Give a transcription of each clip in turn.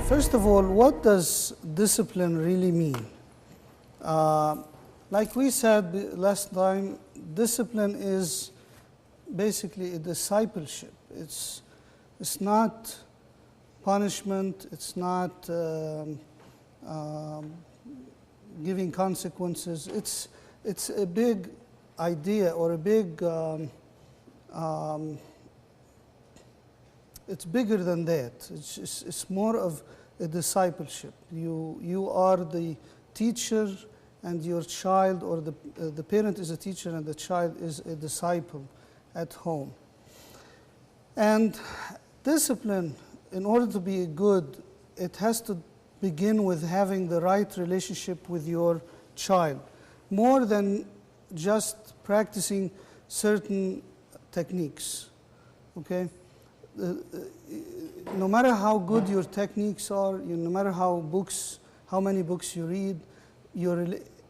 First of all, what does discipline really mean? Like we said last time, discipline is basically a discipleship. It's not punishment, it's not giving consequences. It's a big idea, or a big, it's bigger than that. It's more of a discipleship. You are the teacher, and your child, or the parent is a teacher and the child is a disciple at home. And discipline, in order to be good, it has to begin with having the right relationship with your child, more than just practicing certain techniques, okay? No matter how good your techniques are, no matter how many books you read,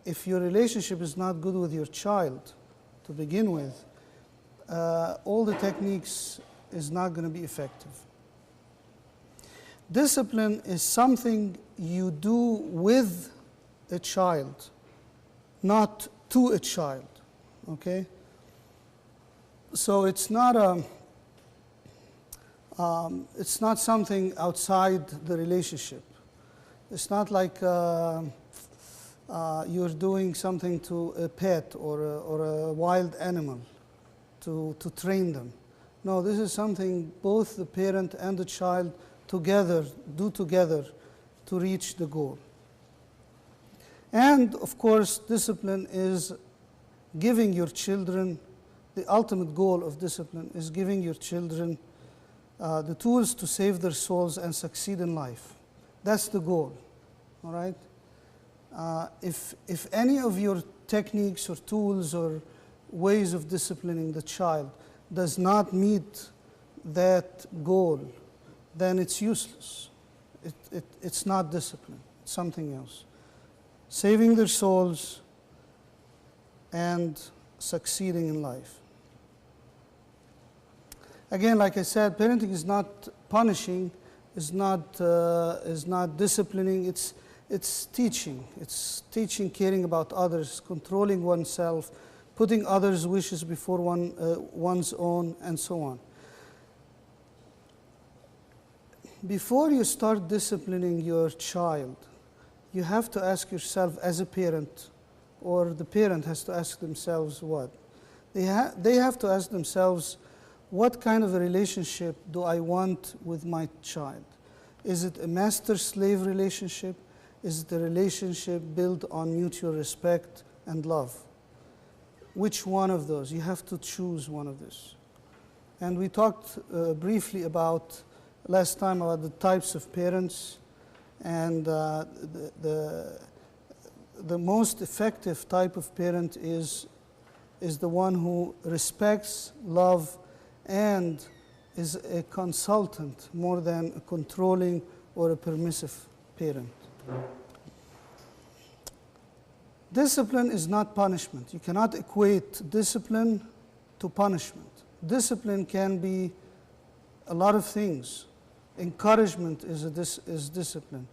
if your relationship is not good with your child to begin with, all the techniques is not going to be effective. Discipline is something you do with a child, not to a child, okay? So it's not it's not something outside the relationship. It's not like you're doing something to a pet or a wild animal to train them. No, this is something both the parent and the child do together to reach the goal. And of course, discipline is giving your children, the ultimate goal of discipline is giving your children the tools to save their souls and succeed in life. That's the goal, all right? If any of your techniques or tools or ways of disciplining the child does not meet that goal, then it's useless. It's not discipline, it's something else. Saving their souls and succeeding in life. Again, like I said, parenting is not punishing, is not disciplining. It's teaching. It's teaching, caring about others, controlling oneself, putting others' wishes before one's own, and so on. Before you start disciplining your child, you have to ask yourself as a parent, or the parent has to ask themselves what? They have to ask themselves, what kind of a relationship do I want with my child? Is it a master-slave relationship? Is it a relationship built on mutual respect and love? Which one of those? You have to choose one of those. And we talked briefly last time about the types of parents, and the most effective type of parent is the one who respects, loves, and is a consultant more than a controlling or a permissive parent. Discipline is not punishment. You cannot equate discipline to punishment. Discipline can be a lot of things. Encouragement is discipline.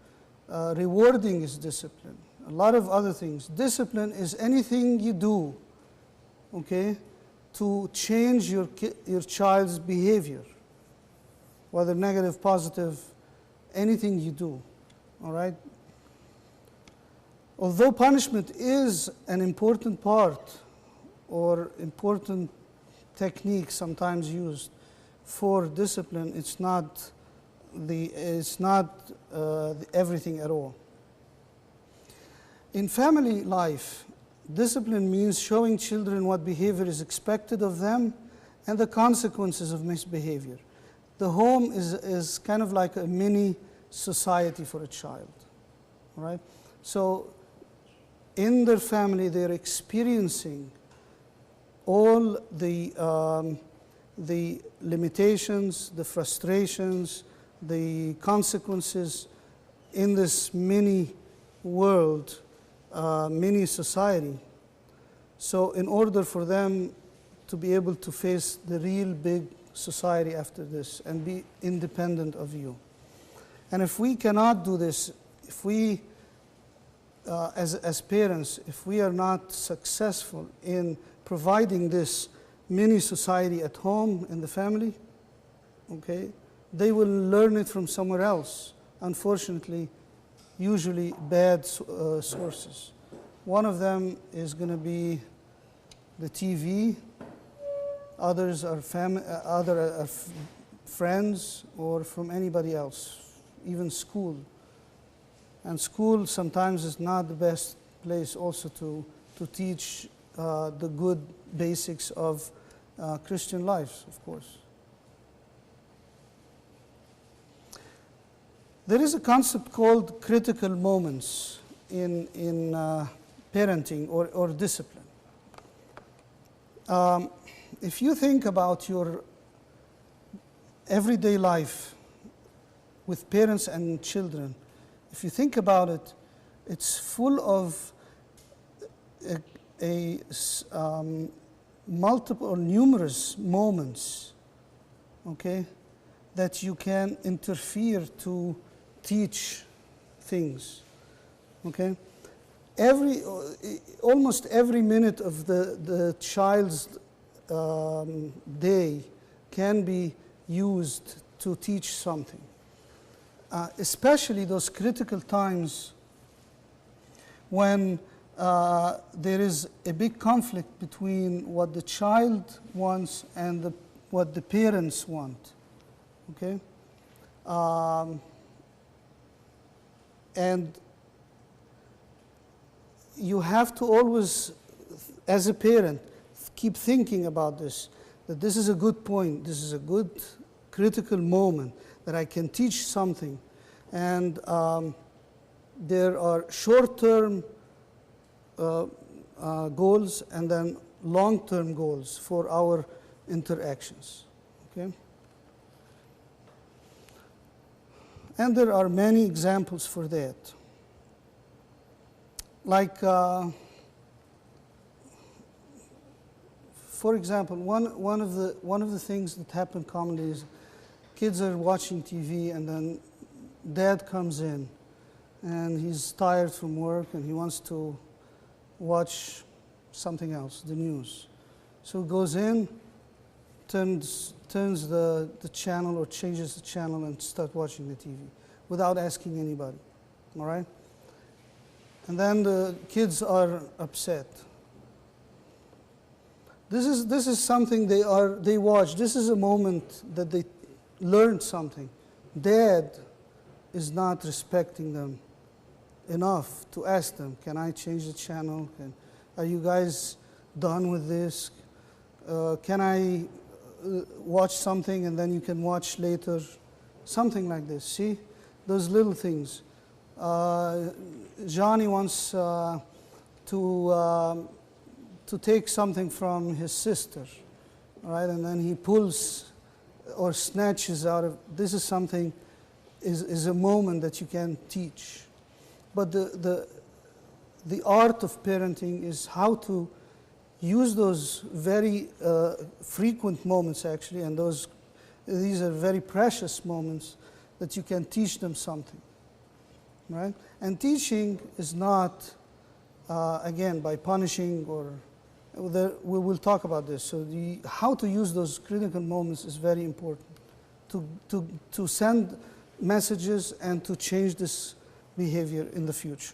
Rewarding is discipline. A lot of other things. Discipline is anything you do, okay, to change your child's behavior, whether negative, positive, anything you do, all right? Although punishment is an important part or important technique sometimes used for discipline, it's not everything at all. In family life, discipline means showing children what behavior is expected of them and the consequences of misbehavior. The home is kind of like a mini society for a child, right? So in their family, they're experiencing all the limitations, the frustrations, the consequences in this mini world, mini society. So in order for them to be able to face the real big society after this and be independent of you. And if we cannot do this, if we, as parents, if we are not successful in providing this mini society at home in the family, okay, they will learn it from somewhere else. Unfortunately, usually bad sources. One of them is going to be the TV. Others are friends or from anybody else, even school. And school sometimes is not the best place also to teach the good basics of Christian life, of course. There is a concept called critical moments in parenting or discipline. If you think about your everyday life with parents and children, if you think about it, it's full of multiple or numerous moments, okay, that you can interfere to teach things, okay? Almost every minute of the child's day can be used to teach something, especially those critical times when there is a big conflict between what the child wants and what the parents want, okay? And you have to always, as a parent, keep thinking about this, that this is a good point, this is a good critical moment, that I can teach something. And there are short-term goals and then long-term goals for our interactions, okay? And there are many examples for that. Like, for example, one of the things that happen commonly is kids are watching TV and then dad comes in and he's tired from work and he wants to watch something else, the news. So he goes in, turns the channel or changes the channel and starts watching the TV without asking anybody, all right? And then the kids are upset. This is something they watch. This is a moment that they learned something. Dad is not respecting them enough to ask them, can I change the channel? Are you guys done with this? Can I watch something and then you can watch later? Something like this, see? Those little things. Johnny wants to take something from his sister, right? And then he pulls or snatches out of, this is something, is a moment that you can teach. But the art of parenting is how to use those very frequent moments actually, and these are very precious moments that you can teach them something, right? And teaching is not, again, by punishing or, we will talk about this. So how to use those critical moments is very important to send messages and to change this behavior in the future.